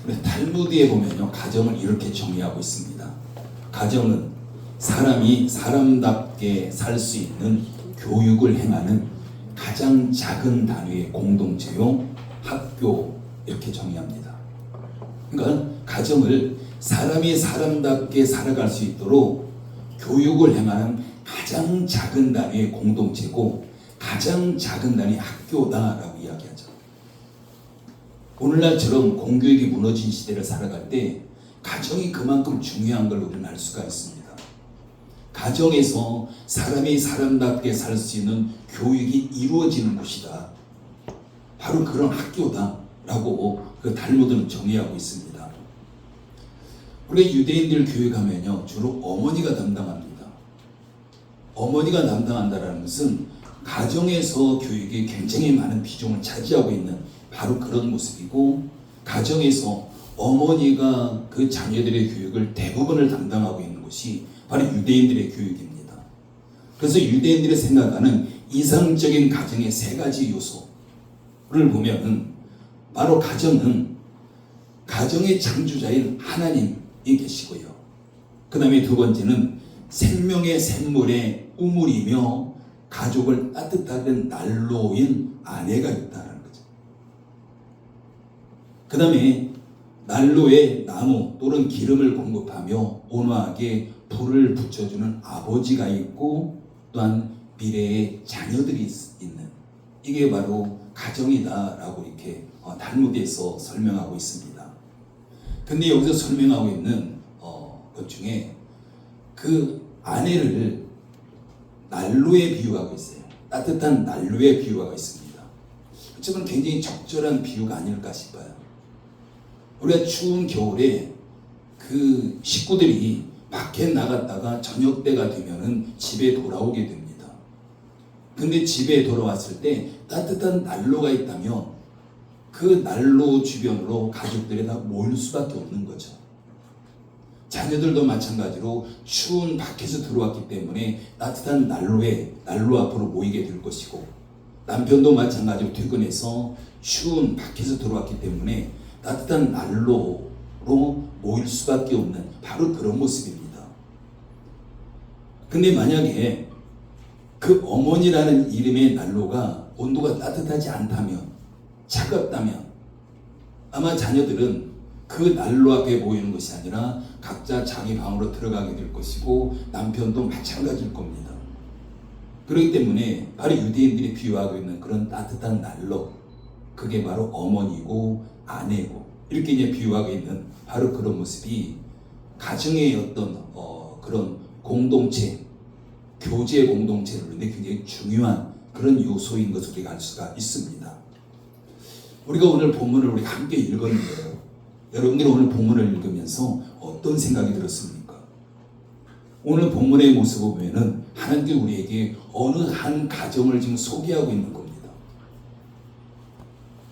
우리 탈무드에 보면요, 가정을 이렇게 정의하고 있습니다. 가정은 사람이 사람답게 살 수 있는 교육을 행하는 가장 작은 단위의 공동체요, 학교, 이렇게 정의합니다. 그러니까 가정을 사람이 사람답게 살아갈 수 있도록 교육을 행하는 가장 작은 단위의 공동체고 가장 작은 단위의 학교다라고 이야기하죠. 오늘날처럼 공교육이 무너진 시대를 살아갈 때 가정이 그만큼 중요한 걸 우리는 알 수가 있습니다. 가정에서 사람이 사람답게 살 수 있는 교육이 이루어지는 곳이다. 바로 그런 학교다라고 그 탈무드는 정의하고 있습니다. 우리가 유대인들 교육하면요, 주로 어머니가 담당합니다. 어머니가 담당한다는 것은 가정에서 교육이 굉장히 많은 비중을 차지하고 있는 바로 그런 모습이고, 가정에서 어머니가 그 자녀들의 교육을 대부분을 담당하고 있는 것이 바로 유대인들의 교육입니다. 그래서 유대인들이 생각하는 이상적인 가정의 세 가지 요소를 보면은 바로 가정은 가정의 창조자인 하나님이 계시고요. 그 다음에 두 번째는 생명의 샘물의 우물이며 가족을 따뜻하게 난로인 아내가 있다는 거죠. 그 다음에 난로에 나무 또는 기름을 공급하며 온화하게 불을 붙여주는 아버지가 있고, 또한 미래의 자녀들이 있는, 이게 바로 가정이다라고 이렇게 탈무드에서 설명하고 있습니다. 근데 여기서 설명하고 있는 것 중에 그 아내를 난로에 비유하고 있어요. 따뜻한 난로에 비유하고 있습니다. 어쩌면 굉장히 적절한 비유가 아닐까 싶어요. 우리가 추운 겨울에 그 식구들이 밖에 나갔다가 저녁 때가 되면은 집에 돌아오게 됩니다. 근데 집에 돌아왔을 때 따뜻한 난로가 있다면 그 난로 주변으로 가족들이 다 모일 수밖에 없는 거죠. 자녀들도 마찬가지로 추운 밖에서 들어왔기 때문에 따뜻한 난로 앞으로 모이게 될 것이고, 남편도 마찬가지로 퇴근해서 추운 밖에서 들어왔기 때문에 따뜻한 난로로 모일 수밖에 없는 바로 그런 모습입니다. 근데 만약에 그 어머니라는 이름의 난로가 온도가 따뜻하지 않다면, 차갑다면 아마 자녀들은 그 난로 앞에 모이는 것이 아니라 각자 자기 방으로 들어가게 될 것이고, 남편도 마찬가지일 겁니다. 그렇기 때문에 바로 유대인들이 비유하고 있는 그런 따뜻한 난로, 그게 바로 어머니고 아내고, 이렇게 이제 비유하고 있는 바로 그런 모습이 가정의 어떤 그런 공동체, 교제 공동체를 위해 굉장히 중요한 그런 요소인 것을 우리가 알 수가 있습니다. 우리가 오늘 본문을 우리 함께 읽었는데요, 여러분들이 오늘 본문을 읽으면서 어떤 생각이 들었습니까? 오늘 본문의 모습을 보면은 하나님께서 우리에게 어느 한 가정을 지금 소개하고 있는 겁니다.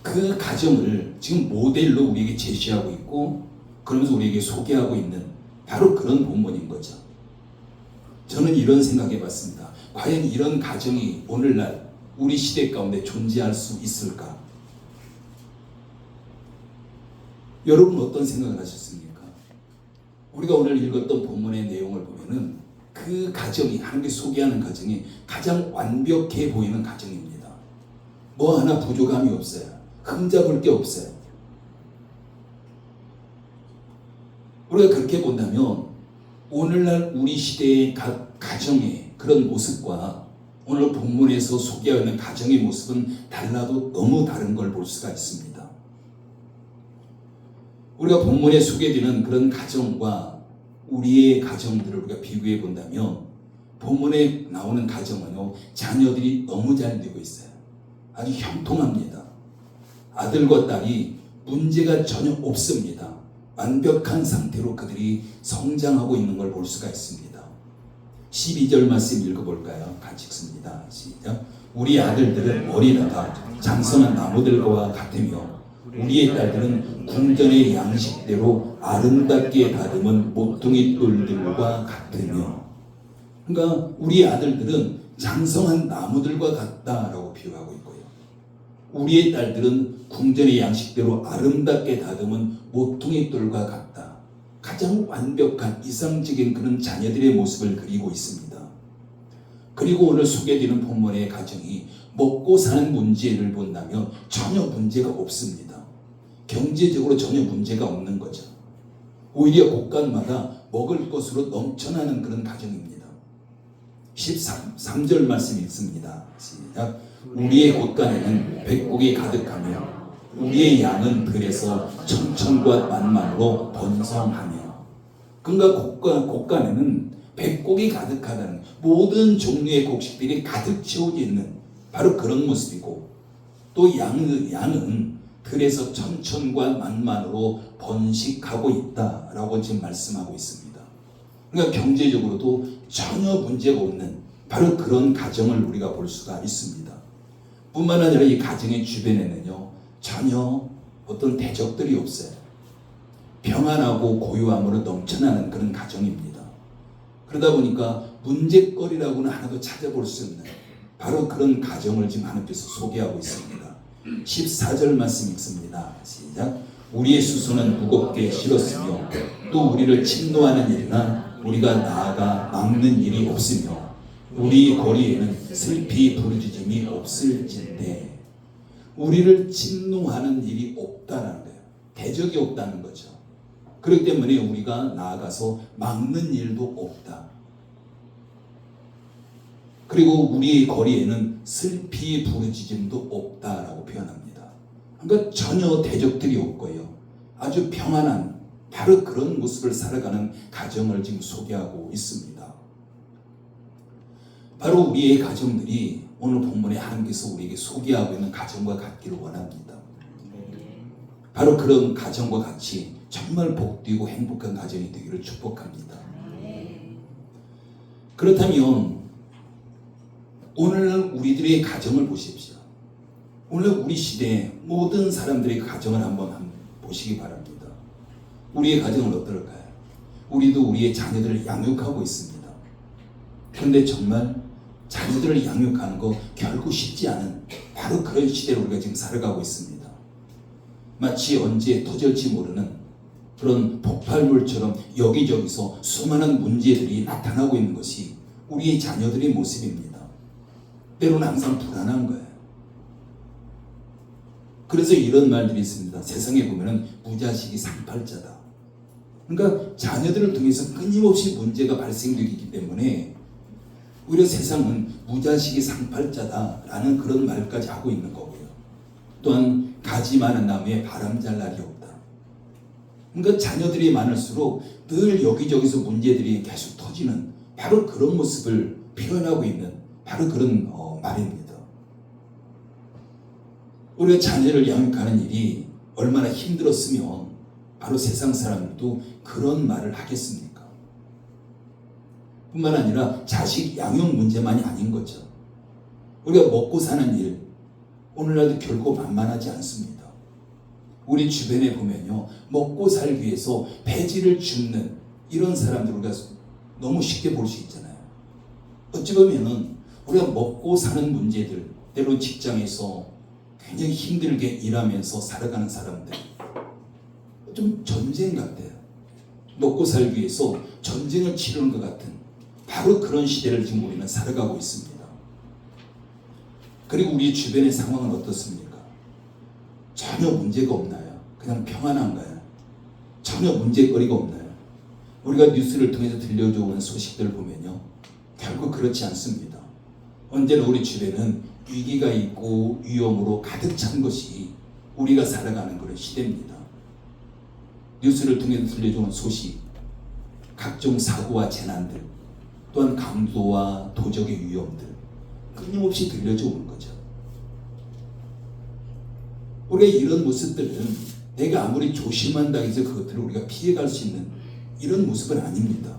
그 가정을 지금 모델로 우리에게 제시하고 있고, 그러면서 우리에게 소개하고 있는 바로 그런 본문인 거죠. 저는 이런 생각해 봤습니다. 과연 이런 가정이 오늘날 우리 시대 가운데 존재할 수 있을까? 여러분 어떤 생각을 하셨습니까? 우리가 오늘 읽었던 본문의 내용을 보면은 그 가정이, 하나님께 소개하는 가정이 가장 완벽해 보이는 가정입니다. 뭐 하나 부족함이 없어요. 흠잡을 게 없어요. 우리가 그렇게 본다면 오늘날 우리 시대의 각 가정의 그런 모습과 오늘 본문에서 소개하는 가정의 모습은 달라도 너무 다른 걸 볼 수가 있습니다. 우리가 본문에 소개되는 그런 가정과 우리의 가정들을 우리가 비교해 본다면, 본문에 나오는 가정은요, 자녀들이 너무 잘 되고 있어요. 아주 형통합니다. 아들과 딸이 문제가 전혀 없습니다. 완벽한 상태로 그들이 성장하고 있는 걸 볼 수가 있습니다. 12절 말씀 읽어볼까요? 같이 읽습니다. 시작. 우리 아들들은 어리다가 장성한 나무들과 같으며 우리의 딸들은 궁전의 양식대로 아름답게 다듬은 모퉁이 돌들과 같으며. 그러니까 우리 아들들은 장성한 나무들과 같다라고 비유하고 있고요. 우리의 딸들은 궁전의 양식대로 아름답게 다듬은 모퉁이 돌과 같다. 가장 완벽한 이상적인 그런 자녀들의 모습을 그리고 있습니다. 그리고 오늘 소개되는 본문의 가정이 먹고 사는 문제를 본다면 전혀 문제가 없습니다. 경제적으로 전혀 문제가 없는 거죠. 오히려 곳간마다 먹을 것으로 넘쳐나는 그런 가정입니다. 13절 말씀 읽습니다. 시작. 우리의 곳간에는 백국이 가득하며 우리의 양은 들에서 천천과 만만으로 번성하며. 그러니까 곳간에는 백국이 가득하다는 모든 종류의 곡식들이 가득 채워져 있는 바로 그런 모습이고, 또 양은 들에서 천천과 만만으로 번식하고 있다라고 지금 말씀하고 있습니다. 그러니까 경제적으로도 전혀 문제가 없는 바로 그런 가정을 우리가 볼 수가 있습니다. 뿐만 아니라 이 가정의 주변에는요, 전혀 어떤 대적들이 없어요. 평안하고 고요함으로 넘쳐나는 그런 가정입니다. 그러다 보니까 문제거리라고는 하나도 찾아볼 수 없는 바로 그런 가정을 지금 하나님께서 소개하고 있습니다. 14절 말씀 읽습니다. 시작. 우리의 수소는 무겁게 실었으며 또 우리를 침노하는 일이나 우리가 나아가 막는 일이 없으며 우리 거리에는 슬피 부르짖음이 없을진데. 우리를 침노하는 일이 없다라는 거예요. 대적이 없다는 거죠. 그렇기 때문에 우리가 나아가서 막는 일도 없다. 그리고 우리 거리에는 슬피 부르짖음도 없다라고 표현합니다. 그러니까 전혀 대적들이 없고요. 아주 평안한 바로 그런 모습을 살아가는 가정을 지금 소개하고 있습니다. 바로 우리의 가정들이 오늘 본문에 하나님께서 우리에게 소개하고 있는 가정과 같기를 원합니다. 바로 그런 가정과 같이 정말 복되고 행복한 가정이 되기를 축복합니다. 그렇다면 오늘 우리들의 가정을 보십시오. 오늘 우리 시대의 모든 사람들의 가정을 한번 보시기 바랍니다. 우리의 가정은 어떨까요? 우리도 우리의 자녀들을 양육하고 있습니다. 그런데 정말 자녀들을 양육하는 거 결코 쉽지 않은 바로 그런 시대를 우리가 지금 살아가고 있습니다. 마치 언제 터질지 모르는 그런 폭발물처럼 여기저기서 수많은 문제들이 나타나고 있는 것이 우리의 자녀들의 모습입니다. 때로는 항상 불안한 거예요. 그래서 이런 말들이 있습니다. 세상에 보면은 무자식이 상팔자다. 그러니까 자녀들을 통해서 끊임없이 문제가 발생되기 때문에 오히려 세상은 무자식이 상팔자다라는 그런 말까지 하고 있는 거고요. 또한 가지 많은 나무에 바람 잘 날이 없다. 그러니까 자녀들이 많을수록 늘 여기저기서 문제들이 계속 터지는 바로 그런 모습을 표현하고 있는 바로 그런 말입니다. 우리가 자녀를 양육하는 일이 얼마나 힘들었으면 바로 세상 사람들도 그런 말을 하겠습니까? 뿐만 아니라 자식 양육 문제만이 아닌 거죠. 우리가 먹고 사는 일, 오늘날도 결코 만만하지 않습니다. 우리 주변에 보면요, 먹고 살기 위해서 배지를 줍는 이런 사람들 우리가 너무 쉽게 볼 수 있잖아요. 어찌 보면은 우리가 먹고 사는 문제들, 때로 직장에서 굉장히 힘들게 일하면서 살아가는 사람들, 좀 전쟁 같아요. 먹고 살기 위해서 전쟁을 치르는 것 같은 바로 그런 시대를 지금 우리는 살아가고 있습니다. 그리고 우리 주변의 상황은 어떻습니까? 전혀 문제가 없나요? 그냥 평안한가요? 전혀 문제거리가 없나요? 우리가 뉴스를 통해서 들려주는 소식들을 보면요, 결국 그렇지 않습니다. 언제나 우리 주변은 위기가 있고 위험으로 가득 찬 것이 우리가 살아가는 그런 시대입니다. 뉴스를 통해서 들려주는 소식, 각종 사고와 재난들, 또한 강도와 도적의 위험들 끊임없이 들려져 오는 거죠. 우리가 이런 모습들은 내가 아무리 조심한다고 해서 그것들을 우리가 피해갈 수 있는 이런 모습은 아닙니다.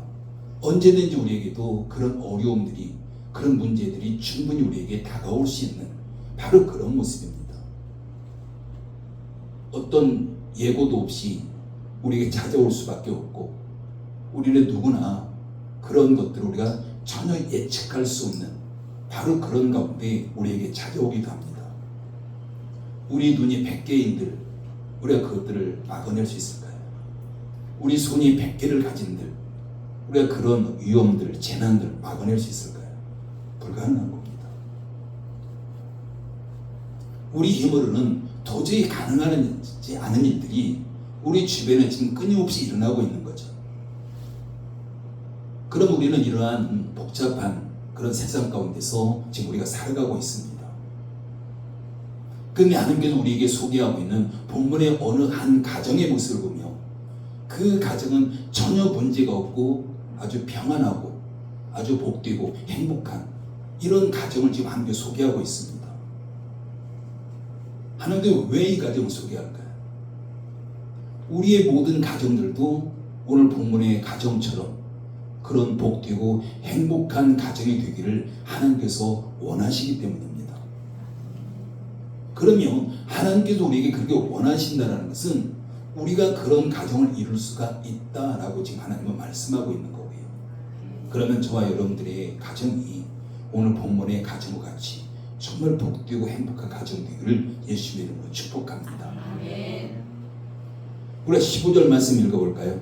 언제든지 우리에게도 그런 어려움들이, 그런 문제들이 충분히 우리에게 다가올 수 있는 바로 그런 모습입니다. 어떤 예고도 없이 우리에게 찾아올 수밖에 없고, 우리는 누구나 그런 것들을 우리가 전혀 예측할 수 없는 바로 그런 가운데 우리에게 찾아오기도 합니다. 우리 눈이 100개인들 우리가 그것들을 막아낼 수 있을까요? 우리 손이 100개를 가진들 우리가 그런 위험들, 재난들 막아낼 수 있을까요? 불가능한 겁니다. 우리 힘으로는 도저히 가능하지 않은 일들이 우리 주변에 지금 끊임없이 일어나고 있는 거죠. 그럼 우리는 이러한 복잡한 그런 세상 가운데서 지금 우리가 살아가고 있습니다. 그런데 하나님께서 우리에게 소개하고 있는 본문의 어느 한 가정의 모습을 보며 그 가정은 전혀 문제가 없고 아주 평안하고 아주 복되고 행복한 이런 가정을 지금 하나님께 소개하고 있습니다. 하나님께서 왜 이 가정을 소개할까요? 우리의 모든 가정들도 오늘 본문의 가정처럼 그런 복되고 행복한 가정이 되기를 하나님께서 원하시기 때문입니다. 그러면 하나님께서 우리에게 그렇게 원하신다는 것은 우리가 그런 가정을 이룰 수가 있다라고 지금 하나님은 말씀하고 있는 거고요. 그러면 저와 여러분들의 가정이 오늘 본문의 가정과 같이 정말 복되고 행복한 가정 되기를 예수님의 이름으로 축복합니다. 우리가 15절 말씀 읽어볼까요?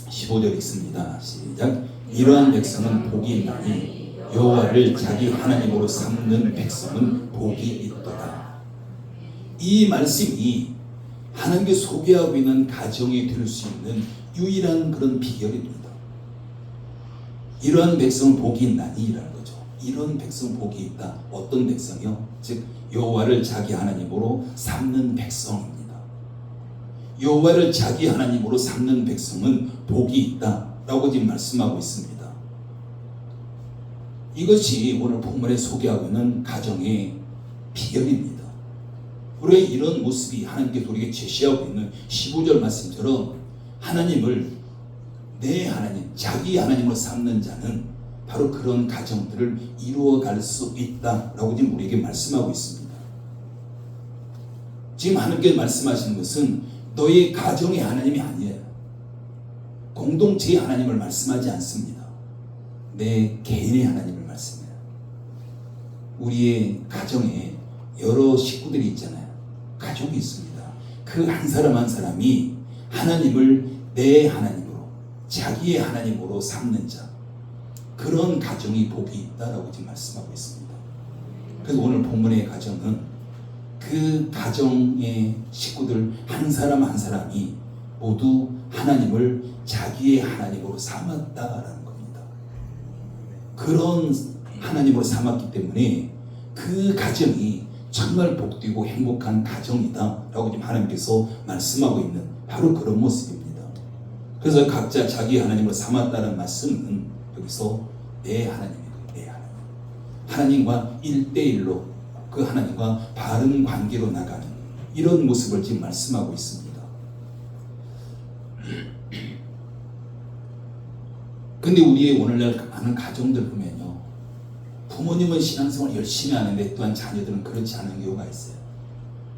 15절 읽습니다. 시작. 이러한 백성은 복이 있나니 여호와를 자기 하나님으로 삼는 백성은 복이 있도다. 이 말씀이 하나님께 소개하고 있는 가정이 될 수 있는 유일한 그런 비결입니다. 이러한 백성은 복이 있나니라는 거죠. 이런 백성 복이 있다. 어떤 백성이요? 즉 여호와를 자기 하나님으로 삼는 백성입니다. 여호와를 자기 하나님으로 삼는 백성은 복이 있다라고 지금 말씀하고 있습니다. 이것이 오늘 본문에 소개하고 있는 가정의 비결입니다. 우리가 이런 모습이 하나님께서 우리에게 제시하고 있는 15절 말씀처럼 하나님을 내 하나님, 자기 하나님으로 삼는 자는 바로 그런 가정들을 이루어갈 수 있다라고 지금 우리에게 말씀하고 있습니다. 지금 하나님께 말씀하시는 것은 너의 가정의 하나님이 아니에요. 공동체의 하나님을 말씀하지 않습니다. 내 개인의 하나님을 말씀해요. 우리의 가정에 여러 식구들이 있잖아요. 가족이 있습니다. 그 한 사람 한 사람이 하나님을 내 하나님으로 자기의 하나님으로 삼는 자, 그런 가정이 복이 있다라고 지금 말씀하고 있습니다. 그래서 오늘 본문의 가정은 그 가정의 식구들 한 사람 한 사람이 모두 하나님을 자기의 하나님으로 삼았다라는 겁니다. 그런 하나님으로 삼았기 때문에 그 가정이 정말 복되고 행복한 가정이다 라고 지금 하나님께서 말씀하고 있는 바로 그런 모습입니다. 그래서 각자 자기 하나님을 삼았다는 말씀은 여기서 내 하나님이고 내 하나님, 하나님과 1대1로 그 하나님과 바른 관계로 나가는 이런 모습을 지금 말씀하고 있습니다. 근데 우리의 오늘날 많은 가정들 보면요, 부모님은 신앙생활 열심히 하는데 또한 자녀들은 그렇지 않은 경우가 있어요.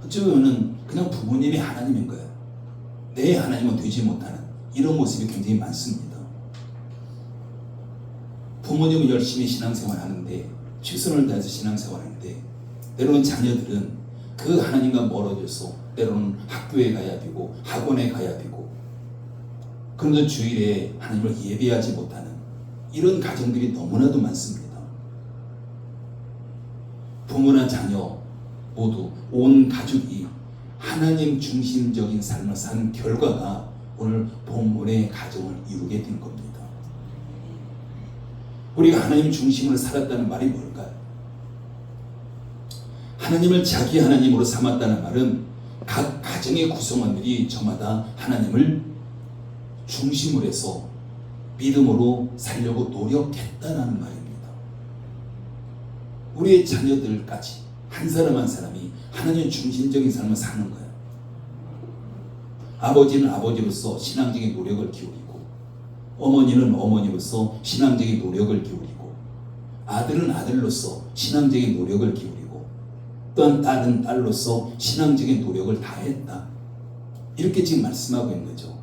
어쩌면은 그냥 부모님이 하나님인 거예요. 내 하나님은 되지 못하는 이런 모습이 굉장히 많습니다. 부모님은 열심히 신앙생활 하는데, 최선을 다해서 신앙생활 하는데, 때로는 자녀들은 그 하나님과 멀어져서 때로는 학교에 가야 되고 학원에 가야 되고, 그런데 주일에 하나님을 예배하지 못하는 이런 가정들이 너무나도 많습니다. 부모나 자녀 모두 온 가족이 하나님 중심적인 삶을 사는 결과가 오늘 본문의 가정을 이루게 된 겁니다. 우리가 하나님 중심으로 살았다는 말이 뭘까요? 하나님을 자기 하나님으로 삼았다는 말은 각 가정의 구성원들이 저마다 하나님을 중심으로 해서 믿음으로 살려고 노력했다는 말입니다. 우리의 자녀들까지 한 사람 한 사람이 하나님 중심적인 삶을 사는 거예요. 아버지는 아버지로서 신앙적인 노력을 기울이고, 어머니는 어머니로서 신앙적인 노력을 기울이고, 아들은 아들로서 신앙적인 노력을 기울이고, 또한 딸은 딸로서 신앙적인 노력을 다했다. 이렇게 지금 말씀하고 있는 거죠.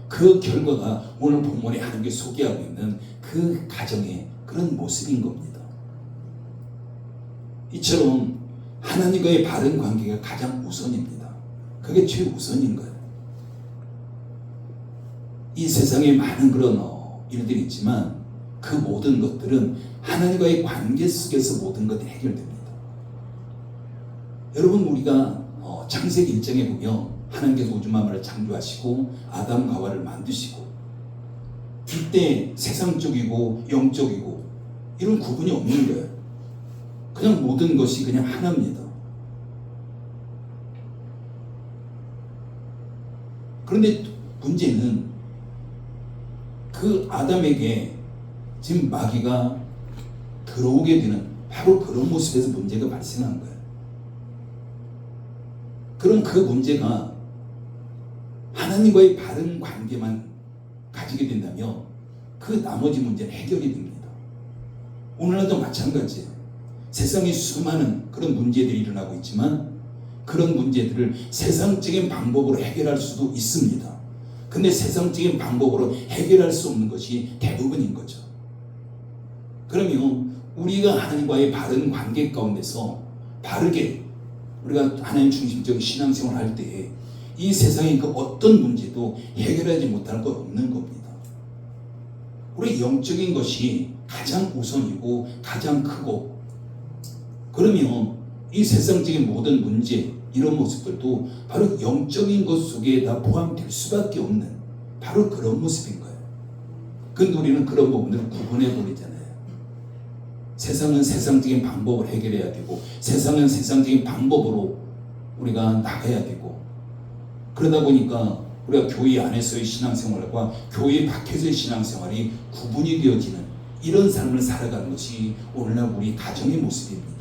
그 결과가 오늘 본문에 하나님께 소개하고 있는 그 가정의 그런 모습인 겁니다. 이처럼 하나님과의 바른 관계가 가장 우선입니다. 그게 최우선인 거예요. 이 세상에 많은 그런 일들이 있지만 그 모든 것들은 하나님과의 관계 속에서 모든 것이 해결됩니다. 여러분, 우리가 창세기 1장에 보면 하나님께서 우주 만물을 창조하시고 아담과 하와를 만드시고 이때 세상적이고 영적이고 이런 구분이 없는 거예요. 그냥 모든 것이 그냥 하나입니다. 그런데 문제는 그 아담에게 지금 마귀가 들어오게 되는 바로 그런 모습에서 문제가 발생한 거예요. 그럼 그 문제가 하나님과의 바른 관계만 가지게 된다면 그 나머지 문제는 해결이 됩니다. 오늘날도 마찬가지예요. 세상에 수많은 그런 문제들이 일어나고 있지만 그런 문제들을 세상적인 방법으로 해결할 수도 있습니다. 근데 세상적인 방법으로 해결할 수 없는 것이 대부분인 거죠. 그러면 우리가 하나님과의 바른 관계 가운데서 바르게 우리가 하나님 중심적인 신앙생활을 할 때 이 세상의 그 어떤 문제도 해결하지 못할 것 없는 겁니다. 우리 영적인 것이 가장 우선이고 가장 크고, 그러면 이 세상적인 모든 문제 이런 모습들도 바로 영적인 것 속에 다 포함될 수밖에 없는 바로 그런 모습인 거예요. 근데 우리는 그런 부분들을 구분해 버리잖아요. 세상은 세상적인 방법을 해결해야 되고 세상은 세상적인 방법으로 우리가 나가야 되고, 그러다 보니까 우리가 교회 안에서의 신앙생활과 교회 밖에서의 신앙생활이 구분이 되어지는 이런 삶을 살아가는 것이 오늘날 우리 가정의 모습입니다.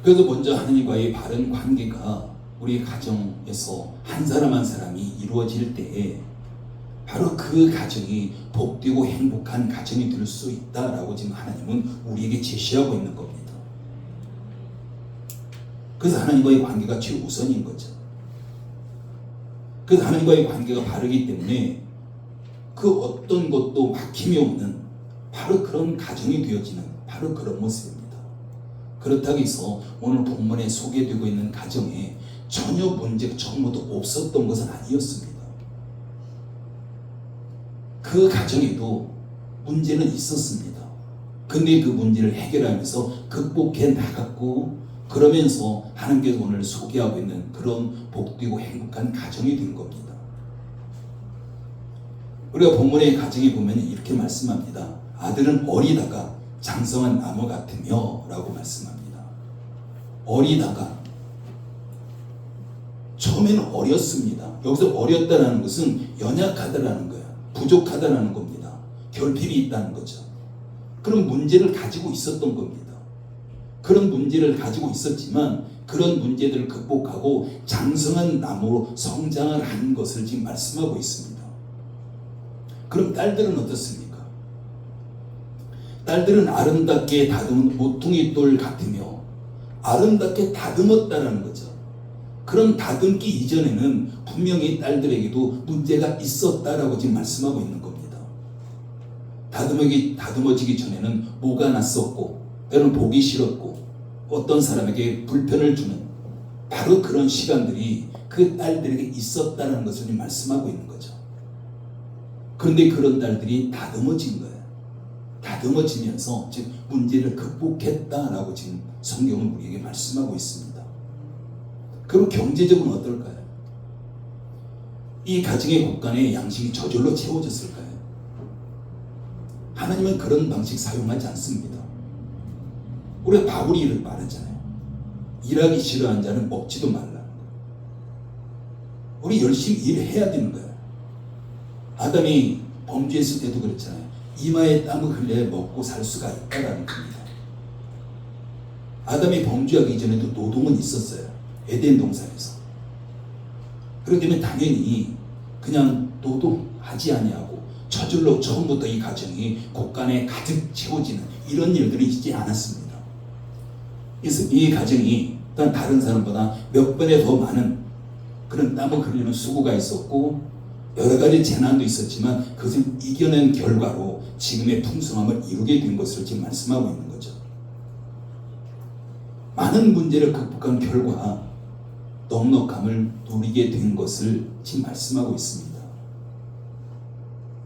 그래서 먼저 하나님과의 바른 관계가 우리 가정에서 한 사람 한 사람이 이루어질 때에 바로 그 가정이 복되고 행복한 가정이 될 수 있다라고 지금 하나님은 우리에게 제시하고 있는 겁니다. 그래서 하나님과의 관계가 최우선인 거죠. 그래서 하나님과의 관계가 바르기 때문에 그 어떤 것도 막힘이 없는 바로 그런 가정이 되어지는 바로 그런 모습입니다. 그렇다고 해서 오늘 본문에 소개되고 있는 가정에 전혀 문제가 처음부터 없었던 것은 아니었습니다. 그 가정에도 문제는 있었습니다. 근데 그 문제를 해결하면서 극복해 나갔고, 그러면서 하나님께서 오늘 소개하고 있는 그런 복되고 행복한 가정이 된 겁니다. 우리가 본문의 가정에 보면 이렇게 말씀합니다. 아들은 어리다가 장성한 나무 같으며 라고 말씀합니다. 어리다가, 처음에는 어렸습니다. 여기서 어렸다는 것은 연약하다라는 거예요. 부족하다는 겁니다. 결핍이 있다는 거죠. 그런 문제를 가지고 있었던 겁니다. 그런 문제를 가지고 있었지만 그런 문제들을 극복하고 장성한 나무로 성장을 한 것을 지금 말씀하고 있습니다. 그럼 딸들은 어떻습니까? 딸들은 아름답게 다듬은 모퉁이 돌 같으며 아름답게 다듬었다는 거죠. 그런 다듬기 이전에는 분명히 딸들에게도 문제가 있었다라고 지금 말씀하고 있는 겁니다. 다듬어지기 전에는 뭐가 났었고, 때로는 보기 싫었고, 어떤 사람에게 불편을 주는 바로 그런 시간들이 그 딸들에게 있었다는 것을 지금 말씀하고 있는 거죠. 그런데 그런 딸들이 다듬어진 거예요. 다듬어지면서 즉 문제를 극복했다라고 지금 성경은 우리에게 말씀하고 있습니다. 그럼 경제적으로 어떨까요? 이 가정의 곳간에 양식이 저절로 채워졌을까요? 하나님은 그런 방식 사용하지 않습니다. 우리가 바울이 이렇게 말했잖아요. 일하기 싫어하는 자는 먹지도 말라. 우리 열심히 일해야 되는 거예요. 아담이 범죄했을 때도 그랬잖아요. 이마에 땀을 흘려야 먹고 살 수가 있다라는 겁니다. 아담이 범죄하기 전에도 노동은 있었어요. 에덴 동산에서. 그렇기 때문에 당연히 그냥 노동하지 아니하고 저절로 처음부터 이 가정이 곳간에 가득 채워지는 이런 일들이 있지 않았습니다. 그래서 이 가정이 다른 사람보다 몇 번에 더 많은 그런 땀을 흘리는 수고가 있었고, 여러 가지 재난도 있었지만 그것을 이겨낸 결과로 지금의 풍성함을 이루게 된 것을 지금 말씀하고 있는 거죠. 많은 문제를 극복한 결과 넉넉함을 누리게 된 것을 지금 말씀하고 있습니다.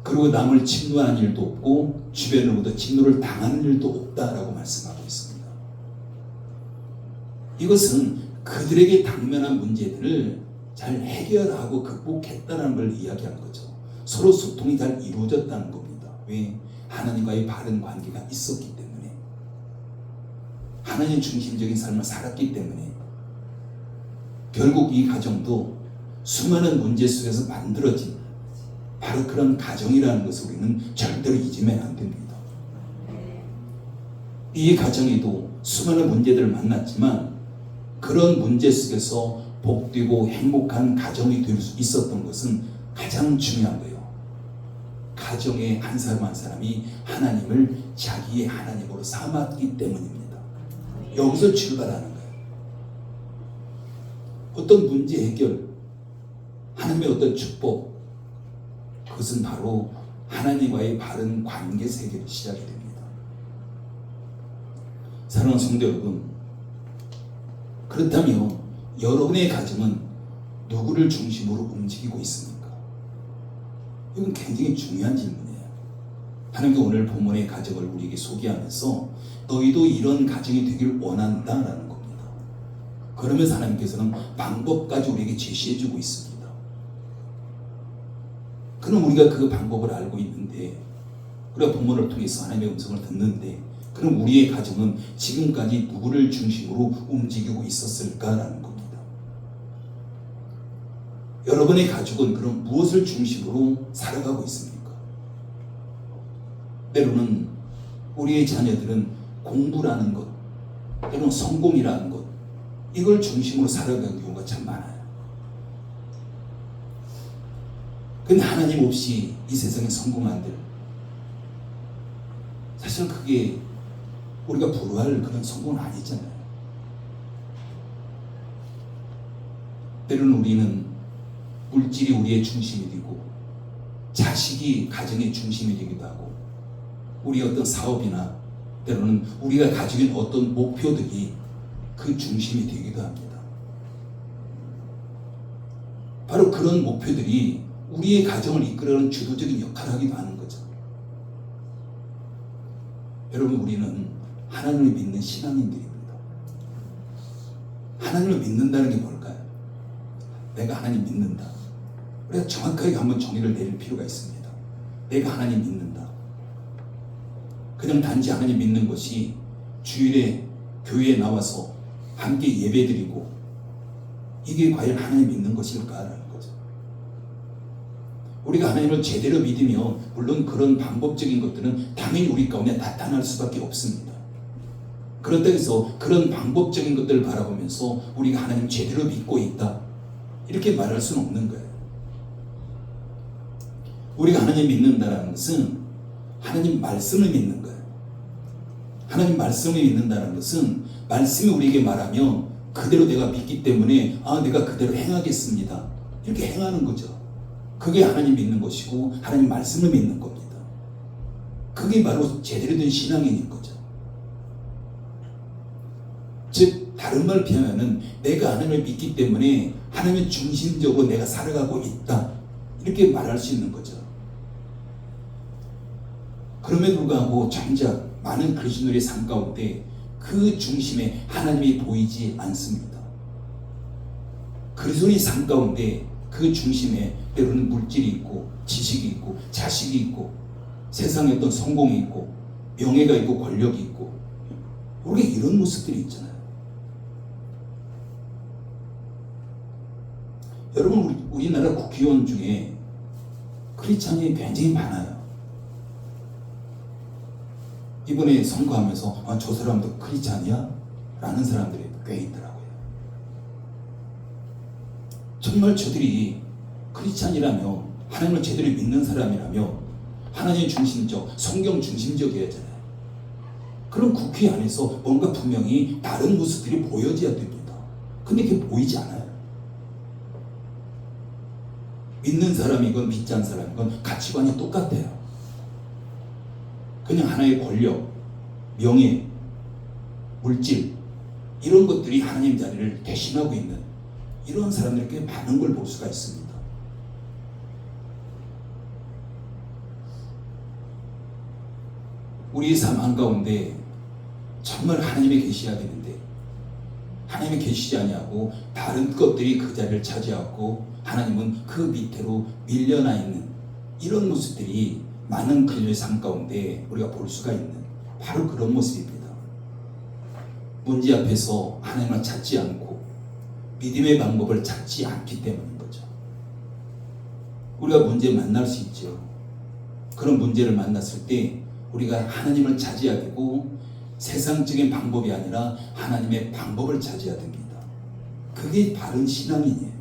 그리고 남을 침노하는 일도 없고 주변으로부터 침노를 당하는 일도 없다라고 말씀하고 있습니다. 이것은 그들에게 당면한 문제들을 잘 해결하고 극복했다는 걸 이야기하는 거죠. 서로 소통이 잘 이루어졌다는 겁니다. 왜? 하나님과의 바른 관계가 있었기 때문에, 하나님 중심적인 삶을 살았기 때문에. 결국 이 가정도 수많은 문제 속에서 만들어진 바로 그런 가정이라는 것을 우리는 절대로 잊으면 안 됩니다. 이 가정에도 수많은 문제들을 만났지만 그런 문제 속에서 복되고 행복한 가정이 될 수 있었던 것은 가장 중요한 거예요. 가정의 한 사람 한 사람이 하나님을 자기의 하나님으로 삼았기 때문입니다. 여기서 출발하는 거예요. 어떤 문제 해결, 하나님의 어떤 축복, 그것은 바로 하나님과의 바른 관계에서 해결이 시작이 됩니다. 사랑하는 성도 여러분, 그렇다면 여러분의 가정은 누구를 중심으로 움직이고 있습니까? 이건 굉장히 중요한 질문이에요. 하나님께 오늘 본문의 가정을 우리에게 소개하면서 너희도 이런 가정이 되길 원한다라는 겁니다. 그러면서 하나님께서는 방법까지 우리에게 제시해주고 있습니다. 그럼 우리가 그 방법을 알고 있는데, 우리가 본문을 통해서 하나님의 음성을 듣는데, 그럼 우리의 가정은 지금까지 누구를 중심으로 움직이고 있었을까라는 겁니다. 여러분의 가족은 그럼 무엇을 중심으로 살아가고 있습니까? 때로는 우리의 자녀들은 공부라는 것, 때로는 성공이라는 것, 이걸 중심으로 살아가는 경우가 참 많아요. 근데 하나님 없이 이 세상에 성공한들, 사실 그게 우리가 부러워할 그런 성공은 아니잖아요. 때로는 우리는 물질이 우리의 중심이 되고, 자식이 가정의 중심이 되기도 하고, 우리의 어떤 사업이나 때로는 우리가 가지고 있는 어떤 목표들이 그 중심이 되기도 합니다. 바로 그런 목표들이 우리의 가정을 이끌어가는 주도적인 역할을 하기도 하는 거죠. 여러분, 우리는 하나님을 믿는 신앙인들입니다. 하나님을 믿는다는 게 뭘까요? 내가 하나님 믿는다. 우리가 정확하게 한번 정의를 내릴 필요가 있습니다. 내가 하나님 믿는다. 그냥 단지 하나님 믿는 것이 주일에 교회에 나와서 함께 예배드리고, 이게 과연 하나님 믿는 것일까라는 거죠. 우리가 하나님을 제대로 믿으면 물론 그런 방법적인 것들은 당연히 우리 가운데 나타날 수밖에 없습니다. 그렇다고 해서 그런 방법적인 것들을 바라보면서 우리가 하나님 제대로 믿고 있다, 이렇게 말할 수는 없는 거예요. 우리가 하나님 믿는다는 것은 하나님 말씀을 믿는 거예요. 하나님 말씀을 믿는다는 것은 말씀이 우리에게 말하면 그대로 내가 믿기 때문에 내가 그대로 행하겠습니다, 이렇게 행하는 거죠. 그게 하나님 믿는 것이고 하나님 말씀을 믿는 겁니다. 그게 바로 제대로 된 신앙인 거죠. 즉 다른 말을 표현하면 내가 하나님을 믿기 때문에 하나님의 중심적으로 내가 살아가고 있다, 이렇게 말할 수 있는 거죠. 그럼에도 불구하고 정작 많은 그리스도인의 삶 가운데 그 중심에 하나님이 보이지 않습니다. 그리스도인의 삶 가운데 그 중심에 때로는 물질이 있고 지식이 있고 자식이 있고 세상에 어떤 성공이 있고 명예가 있고 권력이 있고, 우리가 이런 모습들이 있잖아요. 여러분, 우리나라 국회의원 중에 크리스찬이 굉장히 많아요. 이번에 선거하면서 저 사람도 크리스찬이야? 라는 사람들이 꽤 있더라고요. 정말 저들이 크리스찬이라며, 하나님을 제대로 믿는 사람이라며 하나님 중심적, 성경 중심적이어야 하잖아요. 그럼 국회 안에서 뭔가 분명히 다른 모습들이 보여져야 됩니다. 근데 그게 보이지 않아요. 믿는 사람이건 믿지 않는 사람이건 가치관이 똑같아요. 그냥 하나의 권력, 명예, 물질 이런 것들이 하나님 자리를 대신하고 있는 이런 사람들이 꽤 많은 걸 볼 수가 있습니다. 우리의 삶 한가운데 정말 하나님이 계셔야 되는데 하나님이 계시지 아니하고 다른 것들이 그 자리를 차지하고 하나님은 그 밑으로 밀려나 있는 이런 모습들이 많은 그리스도의 삶 가운데 우리가 볼 수가 있는 바로 그런 모습입니다. 문제 앞에서 하나님을 찾지 않고 믿음의 방법을 찾지 않기 때문인 거죠. 우리가 문제를 만날 수 있죠. 그런 문제를 만났을 때 우리가 하나님을 찾아야 되고 세상적인 방법이 아니라 하나님의 방법을 찾아야 됩니다. 그게 바른 신앙인이에요.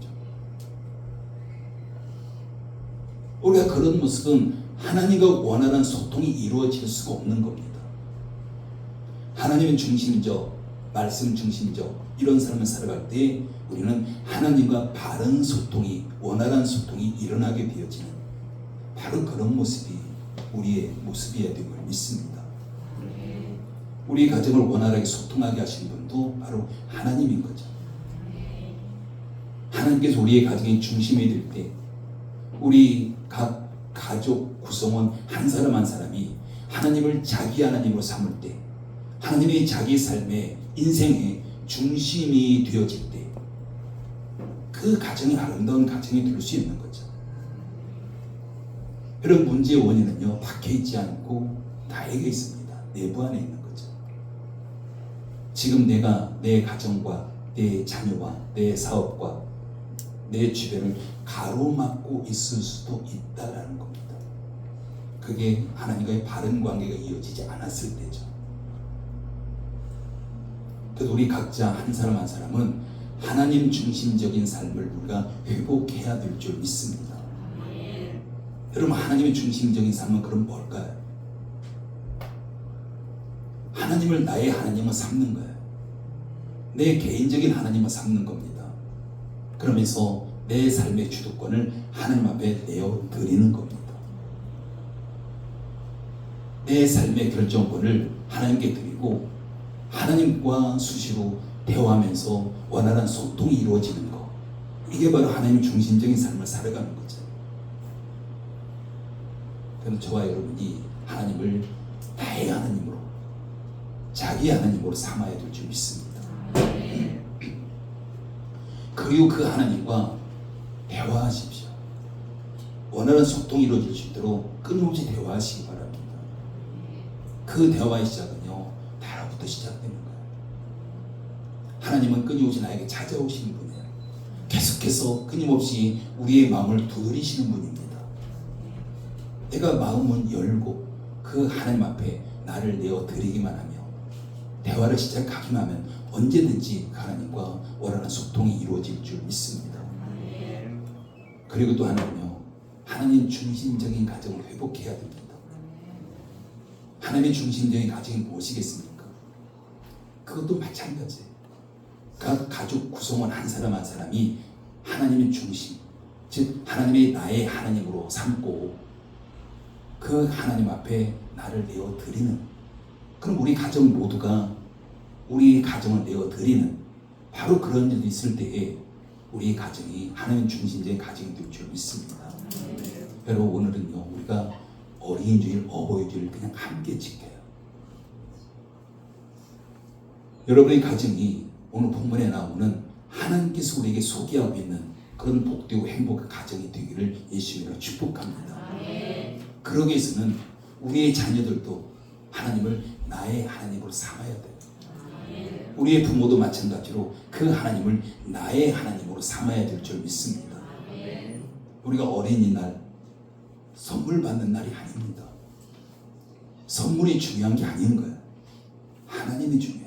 우리가 그런 모습은 하나님과 원활한 소통이 이루어질 수가 없는 겁니다. 하나님은 중심적, 말씀 중심적 이런 삶을 살아갈 때 우리는 하나님과 바른 소통이, 원활한 소통이 일어나게 되어지는 바로 그런 모습이 우리의 모습이어야 될 걸 믿습니다. 우리 가정을 원활하게 소통하게 하신 분도 바로 하나님인 거죠. 하나님께서 우리의 가정의 중심이 될 때 우리 각 가족 구성원 한 사람 한 사람이 하나님을 자기 하나님으로 삼을 때 하나님의 자기 삶의 인생의 중심이 되어질 때 그 가정이 아름다운 가정이 될 수 있는 거죠. 이런 문제의 원인은요 밖에 있지 않고 나에게 있습니다. 내부 안에 있는 거죠. 지금 내가 내 가정과 내 자녀와 내 사업과 내 주변을 가로막고 있을 수도 있다라는 겁니다. 그게 하나님과의 바른 관계가 이어지지 않았을 때죠. 그래서 우리 각자 한 사람 한 사람은 하나님 중심적인 삶을 우리가 회복해야 될 줄 믿습니다. 여러분 하나님의 중심적인 삶은 그럼 뭘까요? 하나님을 나의 하나님을 삼는 거예요. 내 개인적인 하나님을 삼는 겁니다. 그러면서 내 삶의 주도권을 하나님 앞에 내어드리는 겁니다. 내 삶의 결정권을 하나님께 드리고 하나님과 수시로 대화하면서 원활한 소통이 이루어지는 것, 이게 바로 하나님 중심적인 삶을 살아가는 거죠. 그럼 저와 여러분이 하나님을 나의 하나님으로, 자기 하나님으로 삼아야 될 줄 믿습니다. 그리고 그 하나님과 대화하십시오. 원활한 소통이 이루어질 수 있도록 끊임없이 대화하시기 바랍니다. 그 대화의 시작은요 나로부터 시작되는 거예요. 하나님은 끊임없이 나에게 찾아오시는 분이에요. 계속해서 끊임없이 우리의 마음을 두드리시는 분입니다. 내가 마음은 열고 그 하나님 앞에 나를 내어드리기만 하며 대화를 시작하기만 하면 언제든지 하나님과 원활한 소통이 이루어질 줄 믿습니다. 그리고 또 하나는요 하나님 중심적인 가정을 회복해야 됩니다. 하나님의 중심적인 가정이 무엇이겠습니까? 그것도 마찬가지예요. 각 가족 구성원 한 사람 한 사람이 하나님의 중심, 즉 하나님의 나의 하나님으로 삼고 그 하나님 앞에 나를 내어드리는, 그럼 우리 가정 모두가 우리 가정을 내어드리는 바로 그런 일이 있을 때에 우리 가정이 하나님 중심적인 가정이 될 줄 믿습니다. 여러분 오늘은요 우리가 어린이 주일, 어버이 주일 그냥 함께 지켜요. 여러분의 가정이 오늘 본문에 나오는 하나님께서 우리에게 소개하고 있는 그런 복되고 행복한 가정이 되기를 예수님으로 축복합니다. 그러기 위해서는 우리의 자녀들도 하나님을 나의 하나님으로 삼아야 돼요. 우리의 부모도 마찬가지로 그 하나님을 나의 하나님으로 삼아야 될 줄 믿습니다. 우리가 어린이날 선물 받는 날이 아닙니다. 선물이 중요한 게 아닌 거예요. 하나님이 중요해요.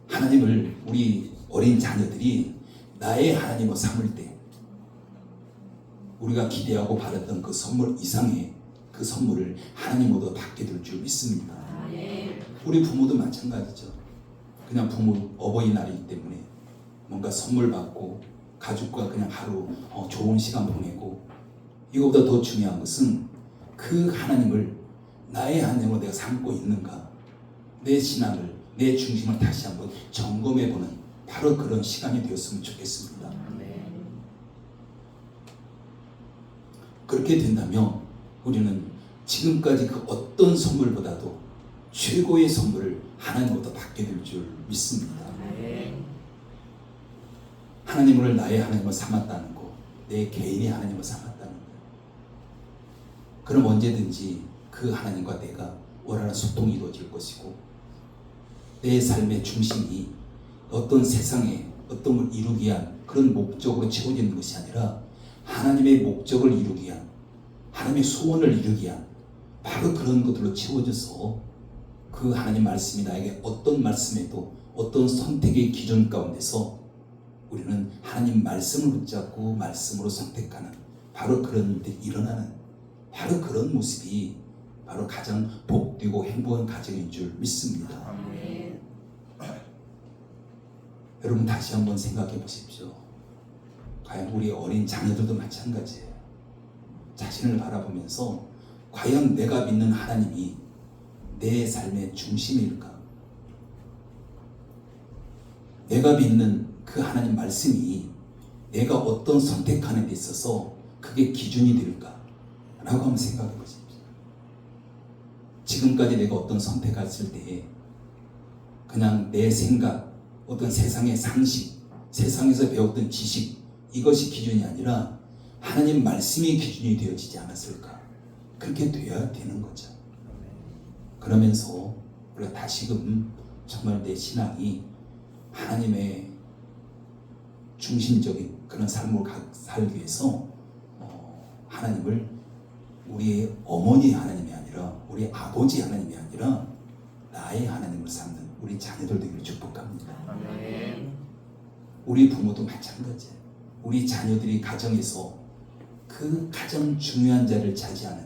하나님을 우리 어린 자녀들이 나의 하나님으로 삼을 때 우리가 기대하고 받았던 그 선물 이상의 그 선물을 하나님으로 받게 될 줄 믿습니다. 우리 부모도 마찬가지죠. 그냥 부모 어버이날이기 때문에 뭔가 선물 받고 가족과 그냥 하루 좋은 시간 보내고, 이거보다 더 중요한 것은 그 하나님을 나의 하나님으로 내가 삼고 있는가, 내 신앙을, 내 중심을 다시 한번 점검해보는 바로 그런 시간이 되었으면 좋겠습니다. 그렇게 된다면 우리는 지금까지 그 어떤 선물보다도 최고의 선물을 하나님으로부터 받게 될 줄 믿습니다. 하나님을 나의 하나님을 삼았다는 것, 내 개인의 하나님을 삼았다는 것. 그럼 언제든지 그 하나님과 내가 원하는 소통이 이루어질 것이고, 내 삶의 중심이 어떤 세상에 어떤 걸 이루기 위한 그런 목적으로 채워지는 것이 아니라 하나님의 목적을 이루기 위한, 하나님의 소원을 이루기 위한 바로 그런 것들로 채워져서 그 하나님 말씀이 나에게 어떤 말씀에도 어떤 선택의 기준 가운데서 우리는 하나님 말씀을 붙잡고 말씀으로 선택하는 바로 그런 일들이 일어나는 바로 그런 모습이 바로 가장 복되고 행복한 가정인 줄 믿습니다. 아멘. 여러분 다시 한번 생각해 보십시오. 과연 우리 어린 자녀들도 마찬가지예요. 자신을 바라보면서 과연 내가 믿는 하나님이 내 삶의 중심일까? 내가 믿는 그 하나님 말씀이 내가 어떤 선택하는 데 있어서 그게 기준이 될까? 라고 한번 생각해 보십시오. 지금까지 내가 어떤 선택했을 때 그냥 내 생각, 어떤 세상의 상식, 세상에서 배웠던 지식, 이것이 기준이 아니라 하나님 말씀이 기준이 되어지지 않았을까? 그렇게 되어야 되는 거죠. 그러면서 우리가 다시금 정말 내 신앙이 하나님의 중심적인 그런 삶을 살기 위해서 하나님을 우리의 어머니 하나님이 아니라 우리 아버지 하나님이 아니라 나의 하나님을 삼는 우리 자녀들 되기를 축복합니다. 아멘. 우리 부모도 마찬가지예요. 우리 자녀들이 가정에서 그 가장 중요한 자리를 차지하는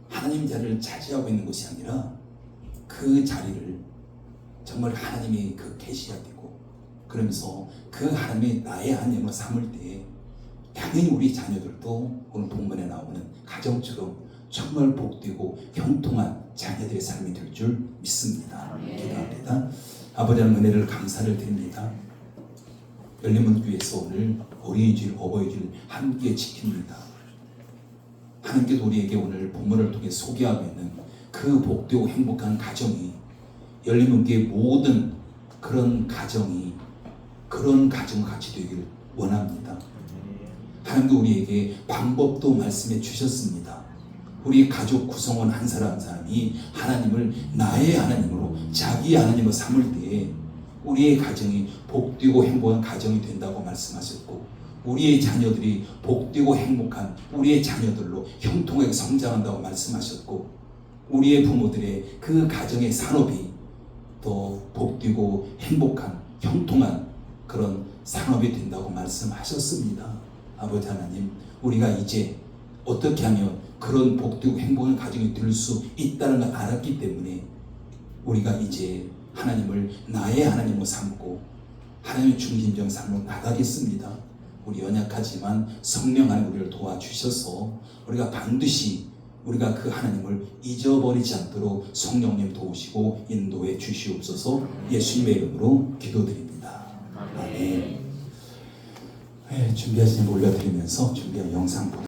하나님 자리를 차지하고 있는 것이 아니라 그 자리를 정말 하나님이 그 계시해야 되고, 그러면서 그 하나님이 나의 하나님을 삼을 때 당연히 우리 자녀들도 오늘 본문에 나오는 가정처럼 정말 복되고 형통한 자녀들의 삶이 될 줄 믿습니다. 기도합니다. 아버지 하나님 은혜를 감사를 드립니다. 열린문 교회에서 오늘 어린이주일, 어버이주일 함께 지킵니다. 하나님께서 우리에게 오늘 본문을 통해 소개하고 있는 그 복되고 행복한 가정이 열린문교회 모든 그런 가정이 그런 가정과 같이 되기를 원합니다. 하나님도 우리에게 방법도 말씀해 주셨습니다. 우리 가족 구성원 한 사람 한 사람이 하나님을 나의 하나님으로 자기의 하나님으로 삼을 때에 우리의 가정이 복되고 행복한 가정이 된다고 말씀하셨고, 우리의 자녀들이 복되고 행복한 우리의 자녀들로 형통하게 성장한다고 말씀하셨고, 우리의 부모들의 그 가정의 산업이 더 복되고 행복한 형통한 그런 산업이 된다고 말씀하셨습니다. 아버지 하나님, 우리가 이제 어떻게 하면 그런 복되고 행복한 가정이 될 수 있다는 걸 알았기 때문에 우리가 이제 하나님을 나의 하나님으로 삼고 하나님의 중심적인 삶으로 나가겠습니다. 우리 연약하지만 성령 하나님 우리를 도와주셔서 우리가 반드시 우리가 그 하나님을 잊어버리지 않도록 성령님 도우시고 인도해 주시옵소서. 예수님의 이름으로 기도드립니다. 아멘. 네, 준비하신 거 올려드리면서 준비한 영상